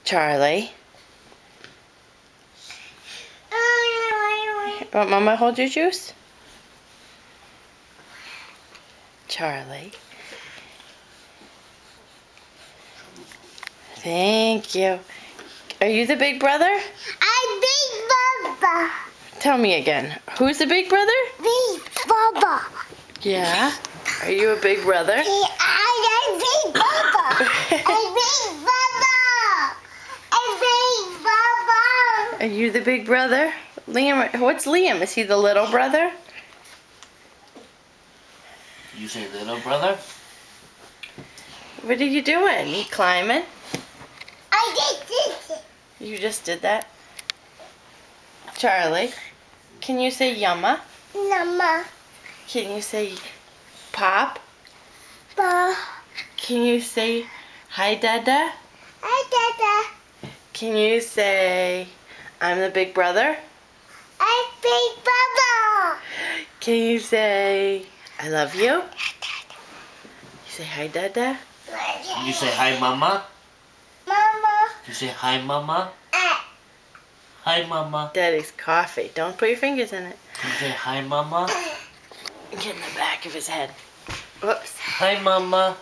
Charlie. Want Mama hold your juice? Charlie. Thank you. Are you the big brother? I'm Big Baba. Tell me again. Who's the big brother? Big Baba. Yeah. Are you a big brother? I'm Big Baba. I'm Big Baba. I'm Big Baba. Are you the big brother? Liam, what's Liam? Is he the little brother? You say little brother? What are you doing? You climbing? I did this. You just did that? Charlie, can you say yumma? Mama. Can you say pop? Ba. Can you say hi dada? Hi, Dada. Can you say I'm the big brother? I'm Big Baba. Can you say I love you? You say hi dada? You say hi mama? Mama. You say hi mama? Hi mama. Daddy's coffee. Don't put your fingers in it. You say hi mama? Get in the back of his head. Whoops. Hi mama.